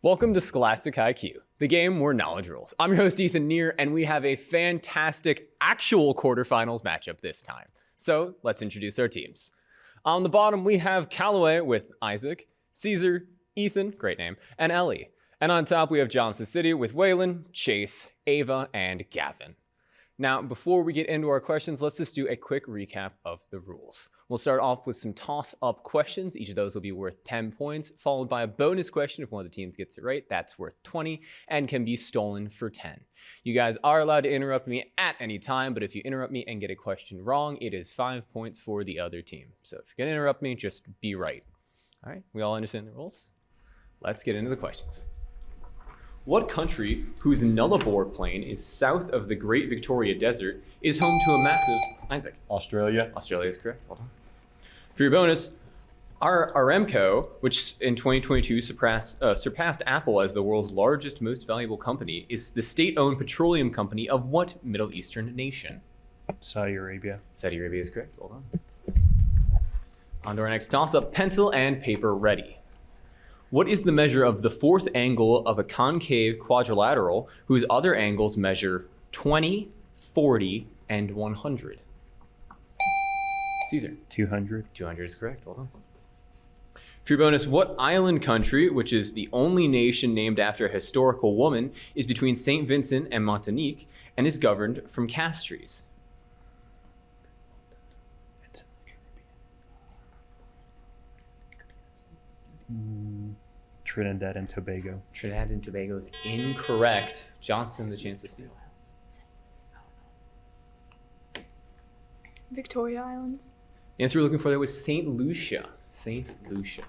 Welcome to Scholastic IQ, the game where knowledge rules. I'm your host, Ethan Neer, and we have a fantastic actual quarterfinals matchup this time. So let's introduce our teams. On the bottom, we have Calloway with Isaac, Caesar, Ethan, great name, and Ellie. And on top, we have Johnston City with Waylon, Chase, Ava, and Gavin. Now, before we get into our questions, let's just do a quick recap of the rules. We'll start off with some toss-up questions. Each of those will be worth 10 points, followed by a bonus question. If one of the teams gets it right, that's worth 20 and can be stolen for 10. You guys are allowed to interrupt me at any time, but if you interrupt me and get a question wrong, it is 5 points for the other team. So if you're gonna interrupt me, just be right. All right, we all understand the rules? Let's get into the questions. What country, whose Nullarbor Plain is south of the Great Victoria Desert, is home to a massive... Isaac. Australia. Australia is correct. Well done. For your bonus, Aramco, which in 2022 surpassed Apple as the world's largest, most valuable company, is the state-owned petroleum company of what Middle Eastern nation? Saudi Arabia. Saudi Arabia is correct. Well done. On to our next toss-up. Pencil and paper ready. What is the measure of the fourth angle of a concave quadrilateral whose other angles measure 20, 40, and 100? Caesar. 200. 200 is correct. Well done. For your bonus, what island country, which is the only nation named after a historical woman, is between St. Vincent and Martinique and is governed from Castries? Trinidad and Tobago. Trinidad and Tobago is incorrect. Johnston, the chance to steal. Victoria Islands. The answer we're looking for there was St. Lucia. St. Lucia.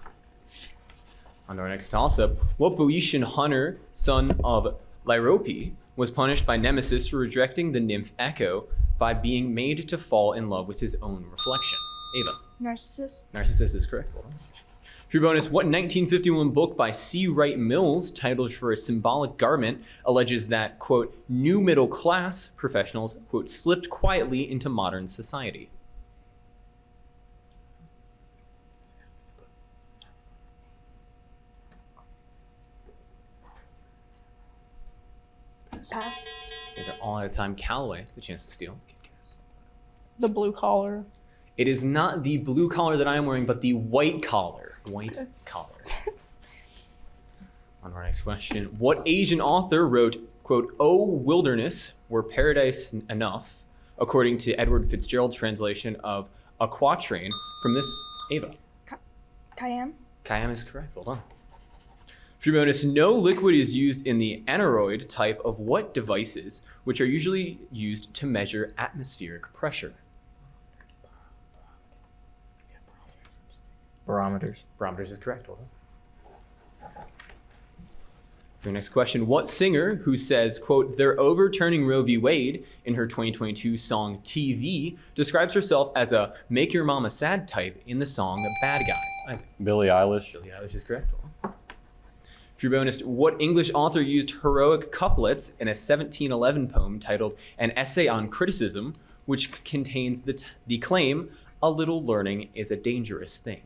On to our next toss-up. What Boeotian hunter, son of Lyriope, was punished by Nemesis for rejecting the nymph Echo by being made to fall in love with his own reflection? Ava. Narcissus. Narcissus is correct. Well done. For your bonus, what 1951 book by C. Wright Mills, titled For a Symbolic Garment, alleges that, quote, new middle class professionals, quote, slipped quietly into modern society? Pass. These are all out of time. Calloway, the chance to steal. The blue collar. It is not the blue collar that I am wearing, but the white collar. White collar. On our next question. What Asian author wrote, quote, "O wilderness, were paradise enough," according to Edward Fitzgerald's translation of a quatrain from this? Ava. Cayenne. Khayyam is correct. Well done. For your bonus, no liquid is used in the aneroid type of what devices, which are usually used to measure atmospheric pressure? Barometers. Barometers is correct. Well done. Your next question. What singer who says, quote, "they're overturning Roe v. Wade" in her 2022 song TV describes herself as a make your mama sad type in the song Bad Guy? Isaac. Billie Eilish. Billie Eilish is correct. For your bonus, what English author used heroic couplets in a 1711 poem titled An Essay on Criticism, which contains the claim, "a little learning is a dangerous thing"?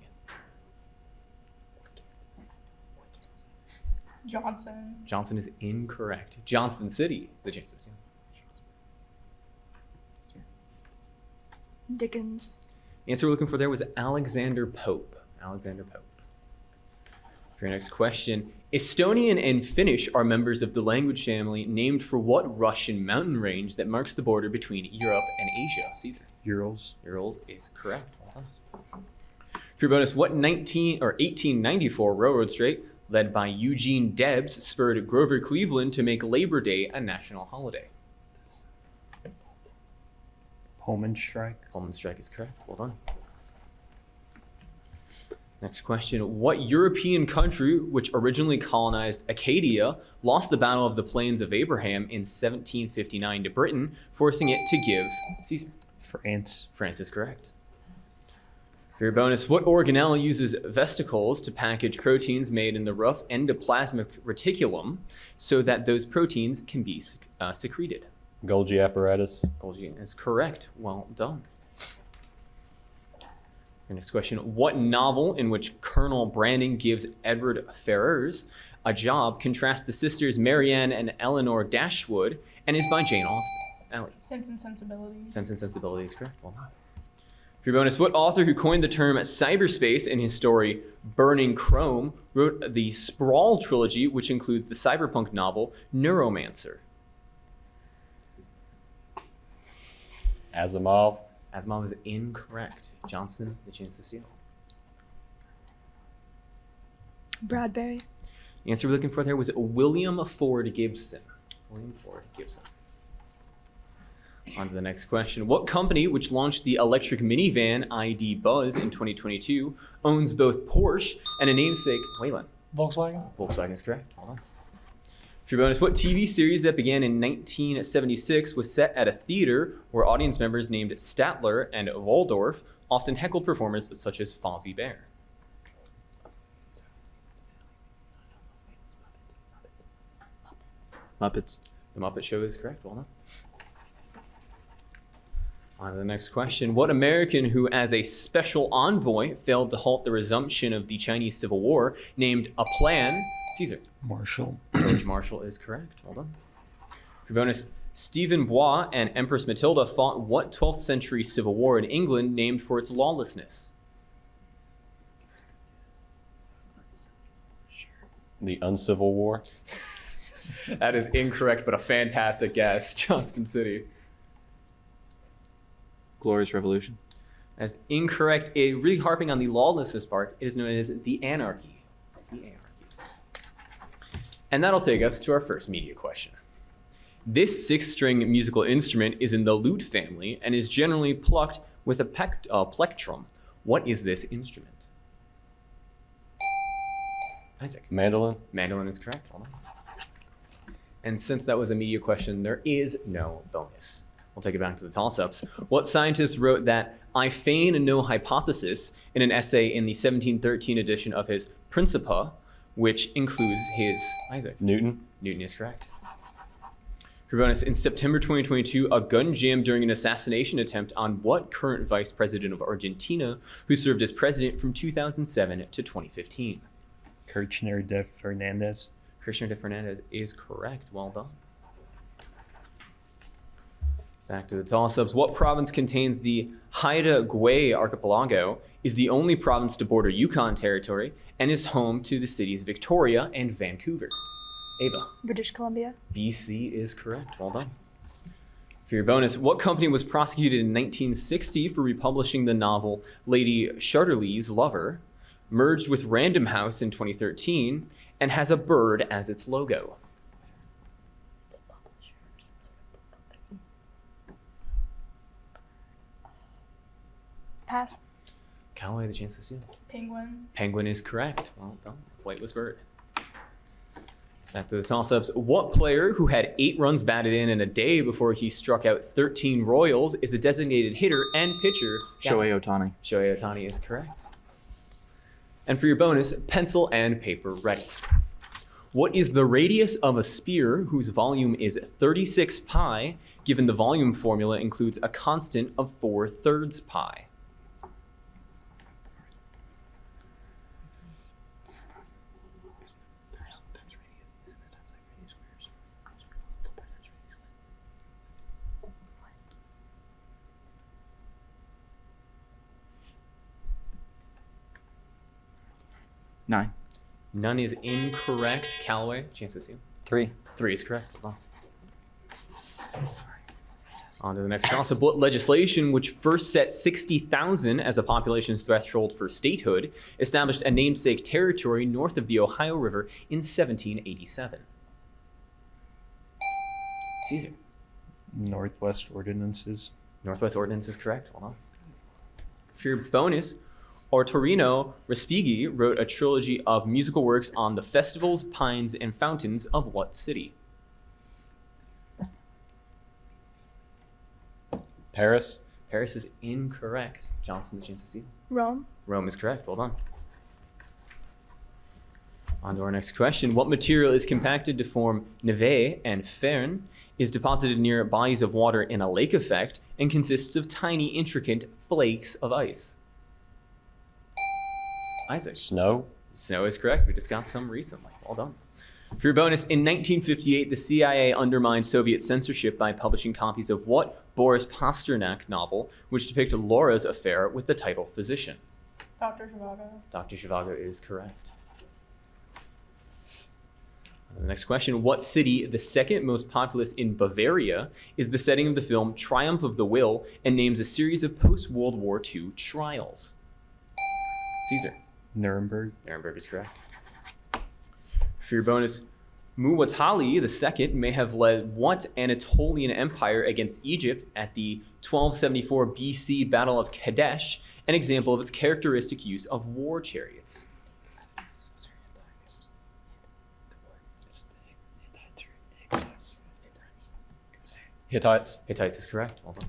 Johnson. Johnson is incorrect. Johnston City, the chances. Dickens. The answer we're looking for there was Alexander Pope. Alexander Pope. For your next question, Estonian and Finnish are members of the language family named for what Russian mountain range that marks the border between Europe and Asia? Caesar. Urals. Urals is correct. Well done. For your bonus, what 1894 railroad strike led by Eugene Debs spurred Grover Cleveland to make Labor Day a national holiday? Pullman strike. Pullman strike is correct. Well done. Next question. What European country, which originally colonized Acadia, lost the Battle of the Plains of Abraham in 1759 to Britain, forcing it to give Caesar? France. France is correct. For your bonus, what organelle uses vesicles to package proteins made in the rough endoplasmic reticulum so that those proteins can be secreted? Golgi apparatus. Golgi is correct. Well done. Your next question. What novel in which Colonel Brandon gives Edward Ferrars A Job contrasts the sisters Marianne and Eleanor Dashwood and is by Jane Austen. Allie. Sense and Sensibility. Sense and Sensibility is correct. Well done. For your bonus, what author who coined the term cyberspace in his story Burning Chrome wrote the Sprawl trilogy, which includes the cyberpunk novel Neuromancer? Asimov. Asimov is incorrect. Johnston, the chance to steal. Bradbury. The answer we're looking for there was William Ford Gibson. William Ford Gibson. On to the next question. What company, which launched the electric minivan ID Buzz in 2022, owns both Porsche and a namesake Wayland? Volkswagen. Volkswagen is correct. Hold on. For your bonus, what TV series that began in 1976 was set at a theater where audience members named Statler and Waldorf often heckled performers such as Fozzie Bear? Muppets. The Muppet Show is correct. Well done. On to the next question. What American who, as a special envoy, failed to halt the resumption of the Chinese Civil War, named a plan Caesar? Marshall. George Marshall is correct. Well done. For bonus, Stephen Blois and Empress Matilda fought what 12th century civil war in England named for its lawlessness? The Uncivil War. That is incorrect, but a fantastic guess. Johnston City. Glorious Revolution. That's incorrect. Really harping on the lawlessness part, it is known as the anarchy. The anarchy. And that'll take us to our first media question. This 6-string musical instrument is in the lute family and is generally plucked with a plectrum. What is this instrument? Isaac. Mandolin. Mandolin is correct. Hold on. And since that was a media question, there is no bonus. We'll take it back to the toss-ups. What scientist wrote that "I feign no hypothesis" in an essay in the 1713 edition of his Principia, which includes his Isaac? Newton. Newton is correct. For bonus, in September 2022, a gun jammed during an assassination attempt on what current vice president of Argentina, who served as president from 2007 to 2015? Kirchner de Fernandez. Kirchner de Fernandez is correct. Well done. Back to the toss-ups. What province contains the Haida Gwaii archipelago, is the only province to border Yukon Territory, and is home to the cities Victoria and Vancouver? Ava. British Columbia. BC is correct. Well done. For your bonus, what company was prosecuted in 1960 for republishing the novel Lady Chatterley's Lover, merged with Random House in 2013, and has a bird as its logo? Pass. Calloway, the chance to steal. Penguin. Penguin is correct. Well done. Flightless bird. Back to the toss-ups. What player who had 8 runs batted in a day before he struck out 13 Royals is a designated hitter and pitcher? Shohei Ohtani. Shohei Ohtani is correct. And for your bonus, pencil and paper ready. What is the radius of a sphere whose volume is 36 pi, given the volume formula includes a constant of 4/3 pi? Nine. None is incorrect. Calloway, chance to see. 3. 3 is correct. Hold on. On to the next toss-up. What legislation, which first set 60,000 as a population threshold for statehood, established a namesake territory north of the Ohio River in 1787? Caesar. Northwest Ordinances. Northwest Ordinance is correct. Hold on. For your bonus, Arturino Respighi wrote a trilogy of musical works on the festivals, pines, and fountains of what city? Paris. Paris is incorrect. Johnston, the chance to see. Rome. Rome is correct. Well done. On to our next question. What material is compacted to form neve and fern, is deposited near bodies of water in a lake effect, and consists of tiny, intricate flakes of ice? Isaac. Snow. Snow is correct. We just got some recently. Well done. For your bonus, in 1958, the CIA undermined Soviet censorship by publishing copies of what Boris Pasternak novel, which depicted Laura's affair with the title physician? Dr. Zhivago. Dr. Zhivago is correct. The next question, what city, the second most populous in Bavaria, is the setting of the film Triumph of the Will and names a series of post-World War II trials? Caesar. Nuremberg. Nuremberg is correct. For your bonus, Muwatalli II may have led what Anatolian empire against Egypt at the 1274 BC Battle of Kadesh, an example of its characteristic use of war chariots? Hittites. Hittites is correct. Well done.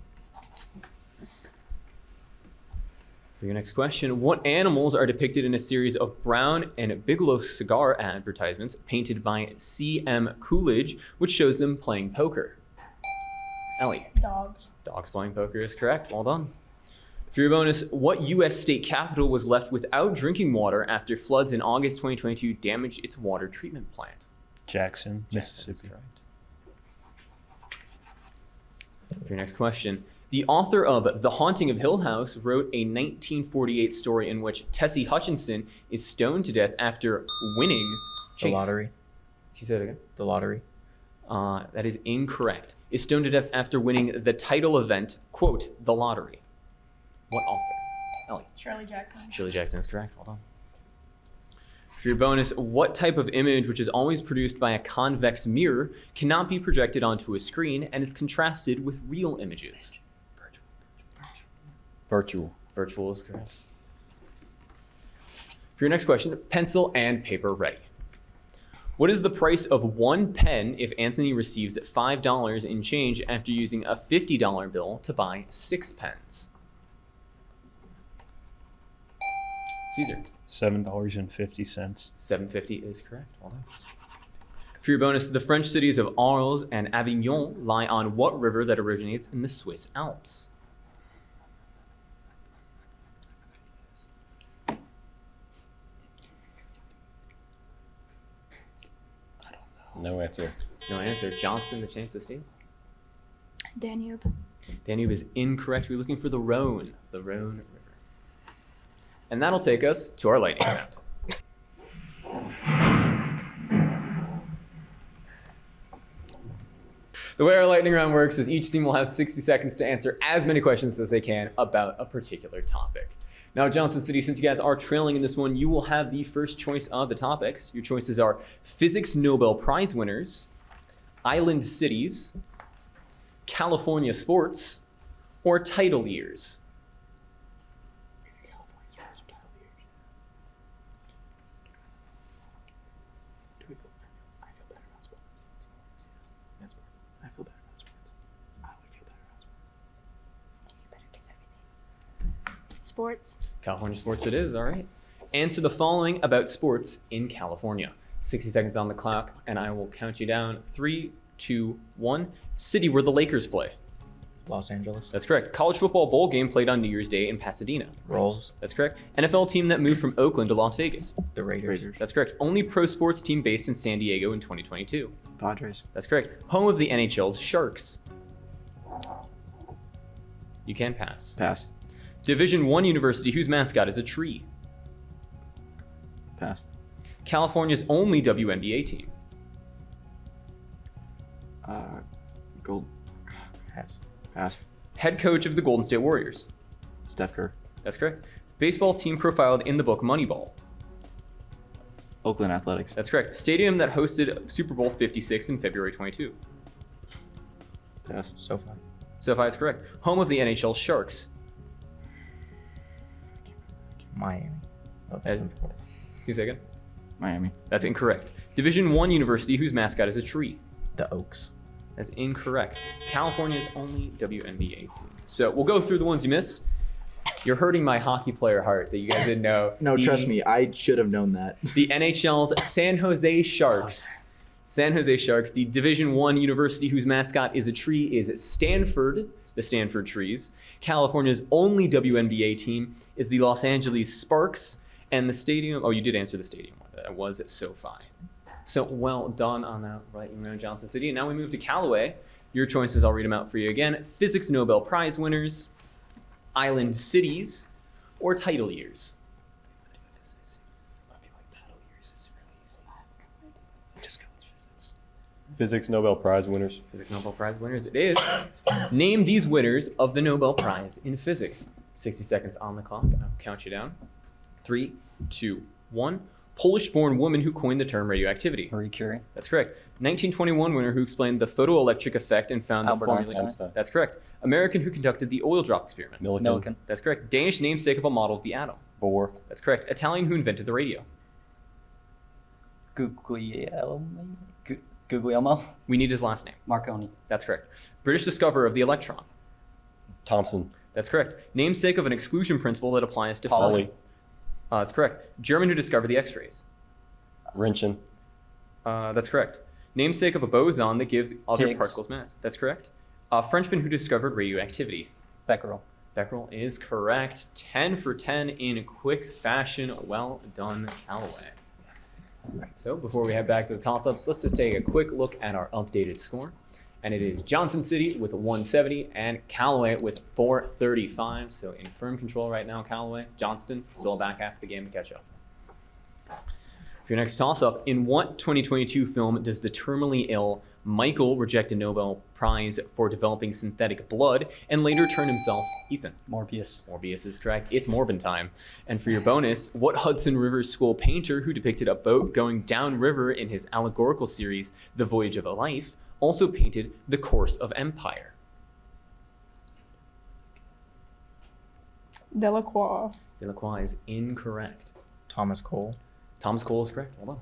For your next question, what animals are depicted in a series of Brown and Bigelow cigar advertisements painted by C.M. Coolidge, which shows them playing poker? Ellie. Dogs. Dogs playing poker is correct. Well done. For your bonus, what U.S. state capital was left without drinking water after floods in August 2022 damaged its water treatment plant? Jackson, Jackson is Mississippi. correct. For your next question, the author of The Haunting of Hill House wrote a 1948 story in which Tessie Hutchinson is stoned to death after winning The lottery. She said it again. The lottery. That is incorrect. Is stoned to death after winning the title event, quote, the lottery. What author? Ellie. Shirley Jackson. Shirley Jackson is correct. Well done. For your bonus, what type of image, which is always produced by a convex mirror, cannot be projected onto a screen and is contrasted with real images? Virtual. Virtual is correct. For your next question, pencil and paper ready. What is the price of one pen if Anthony receives $5 in change after using a $50 bill to buy 6 pens? Caesar. $7.50. $7.50 is correct. Well done. For your bonus, the French cities of Arles and Avignon lie on what river that originates in the Swiss Alps? No answer. No answer. Johnston, the chance to steal. Danube. Danube is incorrect. We're looking for the Rhone River. And that'll take us to our lightning round. The way our lightning round works is each team will have 60 seconds to answer as many questions as they can about a particular topic. Now, Johnston City, since you guys are trailing in this one, you will have the first choice of the topics. Your choices are Physics Nobel Prize winners, island cities, California sports, or title years. I feel better about sports. I would feel better about sports. Sports. California sports it is, all right. Answer the following about sports in California. 60 seconds on the clock, and I will count you down. 3, 2, 1. City where the Lakers play. Los Angeles. That's correct. College football bowl game played on New Year's Day in Pasadena. Rolls. That's correct. NFL team that moved from Oakland to Las Vegas. The Raiders. That's correct. Only pro sports team based in San Diego in 2022. Padres. That's correct. Home of the NHL's Sharks. You can pass. Pass. Division I university whose mascot is a tree. Pass. California's only WNBA team. Gold. Pass. Pass. Head coach of the Golden State Warriors. Steph Curry. That's correct. Baseball team profiled in the book Moneyball. Oakland Athletics. That's correct. Stadium that hosted Super Bowl 56 in February 22. Pass. SoFi. SoFi is correct. Home of the NHL Sharks. Miami. Oh, that's in Florida. Can you say again? Miami. That's incorrect. Division I university whose mascot is a tree. The Oaks. That's incorrect. California's only WNBA team. So we'll go through the ones you missed. You're hurting my hockey player heart that you guys didn't know. No, trust me, I should have known that. The NHL's San Jose Sharks. San Jose Sharks, the Division I university whose mascot is a tree, is Stanford, the Stanford Trees. California's only WNBA team is the Los Angeles Sparks. And the stadium, oh, you did answer the stadium one. That was at SoFi. So well done on that, right? You know, Johnston City. And now we move to Calloway. Your choices, I'll read them out for you again. Physics Nobel Prize winners, island cities, or title years. Physics Nobel Prize winners. Physics Nobel Prize winners it is. Name these winners of the Nobel Prize in Physics. 60 seconds on the clock. I'll count you down. 3, 2, 1. Polish-born woman who coined the term radioactivity. Marie Curie. That's correct. 1921 winner who explained the photoelectric effect and found Albert the formula. Einstein. That's correct. American who conducted the oil drop experiment. Millikan. That's correct. Danish namesake of a model of the atom. Bohr. That's correct. Italian who invented the radio. Guglielmo. We need his last name. Marconi. That's correct. British discoverer of the electron. Thomson. That's correct. Namesake of an exclusion principle that applies to Pauli. film. That's correct. German who discovered the X-rays. Röntgen. That's correct. Namesake of a boson that gives other Higgs. particles mass. That's correct. Frenchman who discovered radioactivity. Becquerel. Becquerel is correct. 10 for 10 in quick fashion. Well done, Calloway. So before we head back to the toss-ups, let's just take a quick look at our updated score. And it is Johnston City with 170 and Calloway with 435. So in firm control right now, Calloway. Johnston still back half the game to catch up. For your next toss-up, in what 2022 film does the terminally ill Michael reject a Nobel Prize for developing synthetic blood and later turn himself Ethan? Morbius. Morbius is correct. It's Morbin time. And for your bonus, what Hudson River School painter who depicted a boat going downriver in his allegorical series, The Voyage of a Life, also painted The Course of Empire? Delacroix. Delacroix is incorrect. Thomas Cole. Thomas Cole is correct. Hold on.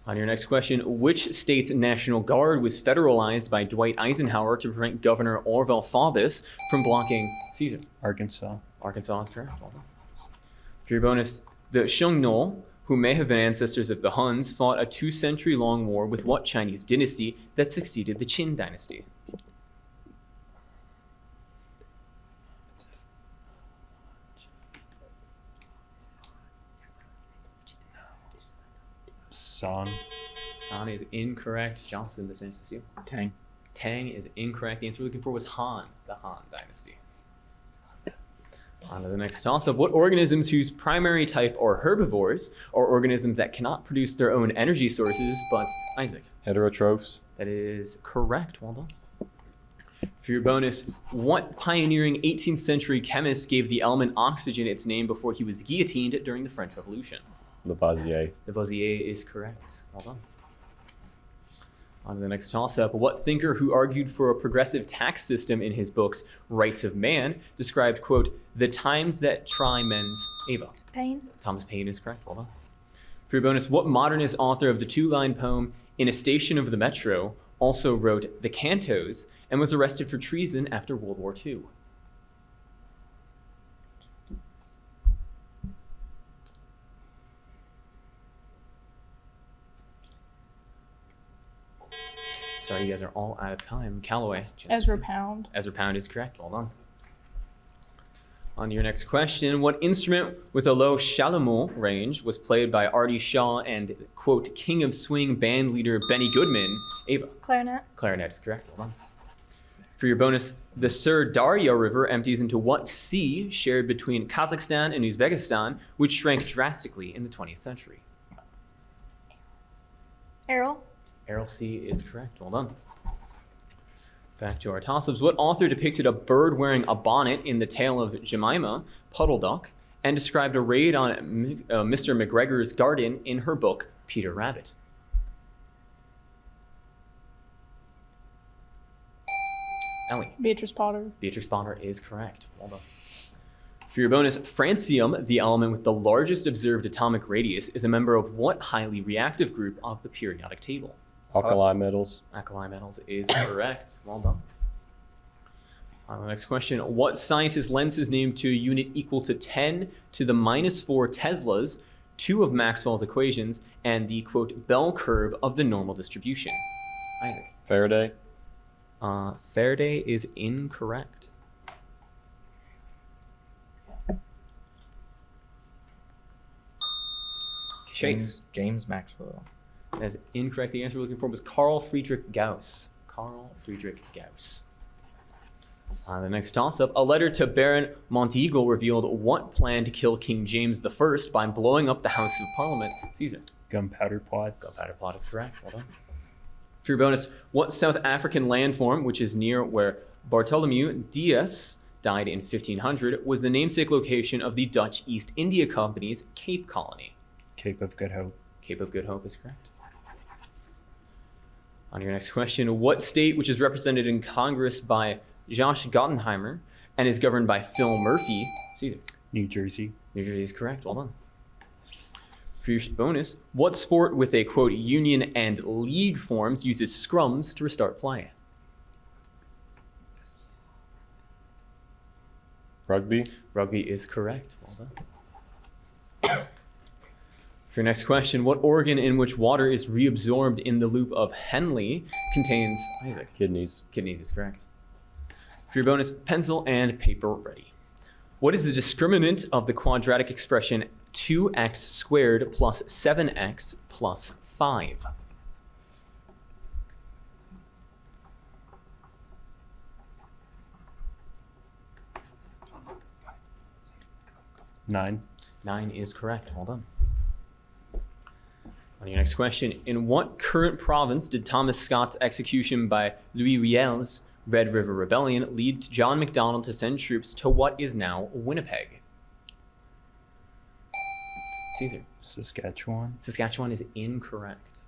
On your next question, which state's National Guard was federalized by Dwight Eisenhower to prevent Governor Orville Faubus from blocking Caesar? Arkansas. Arkansas is correct. Well done. For your bonus, the Xiongnu, who may have been ancestors of the Huns, fought a 2-century-long war with what Chinese dynasty that succeeded the Qin dynasty? San. San is incorrect. Johnston, the same as you. Tang. Tang is incorrect. The answer we're looking for was Han, the Han dynasty. On to the next toss-up. What organisms whose primary type are herbivores are organisms that cannot produce their own energy sources, but Isaac? Heterotrophs. That is correct. Well done. For your bonus, what pioneering 18th century chemist gave the element oxygen its name before he was guillotined during the French Revolution? Lavoisier. Lavoisier is correct. Well done. On to the next toss-up. What thinker who argued for a progressive tax system in his books Rights of Man described, quote, the times that try men's Ava? Pain. Thomas Paine is correct. Well done. For your bonus, what modernist author of the 2-line poem In a Station of the Metro also wrote The Cantos and was arrested for treason after World War II? Sorry, you guys are all out of time. Calloway. Ezra Pound. Ezra Pound is correct. Well done. On to your next question. What instrument with a low chalumeau range was played by Artie Shaw and, quote, King of Swing band leader Benny Goodman? Ava. Clarinet. Clarinet is correct. Well done. For your bonus, the Sir Darya River empties into what sea shared between Kazakhstan and Uzbekistan, which shrank drastically in the 20th century? Errol. Aral Sea is correct. Well done. Back to our toss-ups. What author depicted a bird wearing a bonnet in The Tale of Jemima, Puddle Duck, and described a raid on Mr. McGregor's garden in her book, Peter Rabbit? Ellie. Beatrice Potter. Beatrix Bonner is correct. Well done. For your bonus, francium, the element with the largest observed atomic radius, is a member of what highly reactive group of the periodic table? Alkali metals. Alkali metals is correct. Well done. On the next question, what scientist lends his name to a unit equal to 10 to the minus 4 Teslas, 2 of Maxwell's equations, and the, quote, bell curve of the normal distribution? Isaac. Faraday. Faraday is incorrect. Chase. James Maxwell. That's incorrect. The answer we're looking for was Carl Friedrich Gauss. Carl Friedrich Gauss. The next toss-up. A letter to Baron Monteagle revealed what plan to kill King James I by blowing up the House of Parliament. Caesar. Gunpowder plot. Gunpowder plot is correct. Well done. For your bonus, what South African landform, which is near where Bartholomew Dias died in 1500, was the namesake location of the Dutch East India Company's Cape Colony? Cape of Good Hope. Cape of Good Hope is correct. On your next question, what state, which is represented in Congress by Josh Gottenheimer and is governed by Phil Murphy? Caesar. New Jersey. New Jersey is correct. Well done. For your bonus, what sport with a, quote, union and league forms uses scrums to restart play? Rugby. Rugby is correct. Well done. For your next question, what organ in which water is reabsorbed in the loop of Henle contains Isaac? Kidneys. Kidneys is correct. For your bonus, pencil and paper ready. What is the discriminant of the quadratic expression 2x squared plus 7x plus 5? Nine. 9 is correct. Well done. On your next question, in what current province did Thomas Scott's execution by Louis Riel's Red River Rebellion lead to John MacDonald to send troops to what is now Winnipeg? Caesar. Saskatchewan. Saskatchewan is incorrect.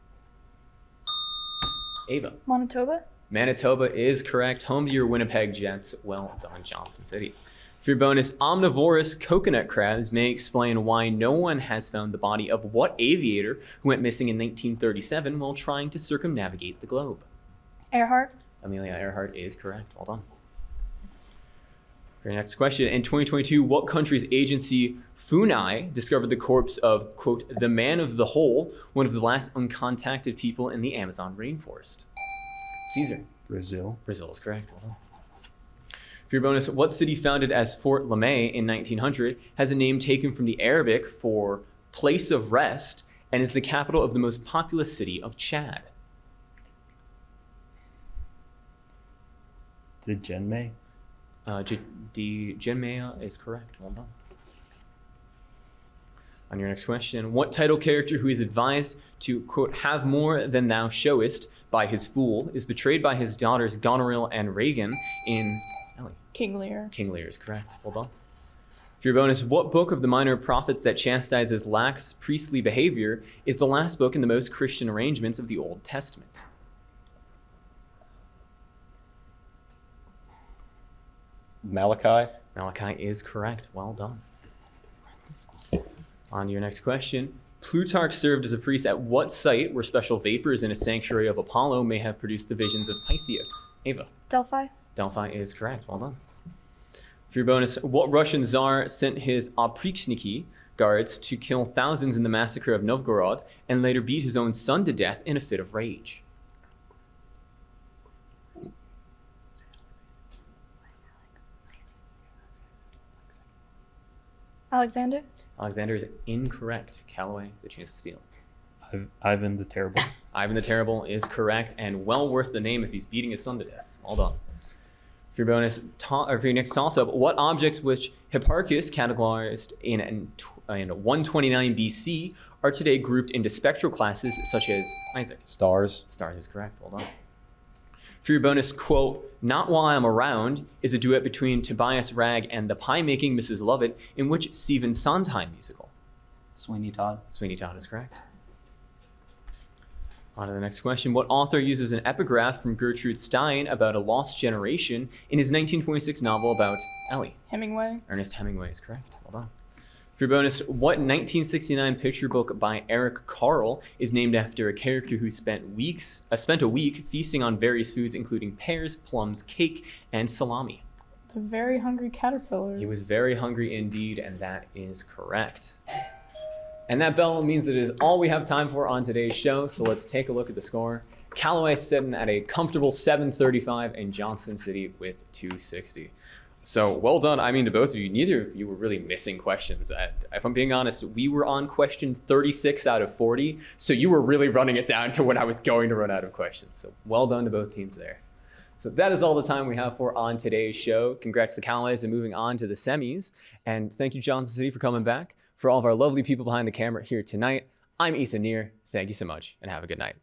Ava. Manitoba. Manitoba is correct. Home to your Winnipeg Jets. Well done, Johnston City. For your bonus, omnivorous coconut crabs may explain why no one has found the body of what aviator who went missing in 1937 while trying to circumnavigate the globe? Earhart. Amelia Earhart is correct. Well done. For your next question, in 2022, what country's agency FUNAI discovered the corpse of, quote, the man of the hole, one of the last uncontacted people in the Amazon rainforest? Caesar. Brazil. Brazil is correct. Well done. For your bonus, what city founded as Fort Lamé in 1900 has a name taken from the Arabic for place of rest and is the capital of the most populous city of Chad? Djinme. Jinmea is correct. Well done. On your next question, what title character who is advised to, quote, have more than thou showest by his fool is betrayed by his daughters Goneril and Regan in Ellie? King Lear. King Lear is correct. Well done. For your bonus, what book of the minor prophets that chastises lax priestly behavior is the last book in the most Christian arrangements of the Old Testament? Malachi. Malachi is correct. Well done. On to your next question. Plutarch served as a priest at what site where special vapors in a sanctuary of Apollo may have produced the visions of Pythia? Ava. Delphi. Delphi is correct. Well done. For your bonus, what Russian Tsar sent his oprichniki guards to kill thousands in the massacre of Novgorod and later beat his own son to death in a fit of rage? Alexander. Alexander is incorrect. Calloway, the chance to steal. Ivan the Terrible. Ivan the Terrible is correct and well worth the name if he's beating his son to death. Well done. For your bonus, for your next toss-up, what objects which Hipparchus categorized in 129 BC are today grouped into spectral classes such as Isaac? Stars. Stars is correct. Well done. For your bonus, quote, Not While I'm Around is a duet between Tobias Ragg and the pie-making Mrs. Lovett in which Stephen Sondheim musical? Sweeney Todd. Sweeney Todd is correct. On to the next question. What author uses an epigraph from Gertrude Stein about a lost generation in his 1926 novel about Ellie? Hemingway. Ernest Hemingway is correct. Well done. For your bonus, what 1969 picture book by Eric Carle is named after a character who spent a week feasting on various foods including pears, plums, cake, and salami? The Very Hungry Caterpillar. He was very hungry indeed, and that is correct. And that bell means that it is all we have time for on today's show, so let's take a look at the score. Calloway sitting at a comfortable 735 and Johnston City with 260. So well done. I mean, to both of you, neither of you were really missing questions. If I'm being honest, we were on question 36 out of 40. So you were really running it down to when I was going to run out of questions. So well done to both teams there. So that is all the time we have for on today's show. Congrats to Callaways and moving on to the semis. And thank you, Johnston City, for coming back. For all of our lovely people behind the camera here tonight, I'm Ethan Neer. Thank you so much and have a good night.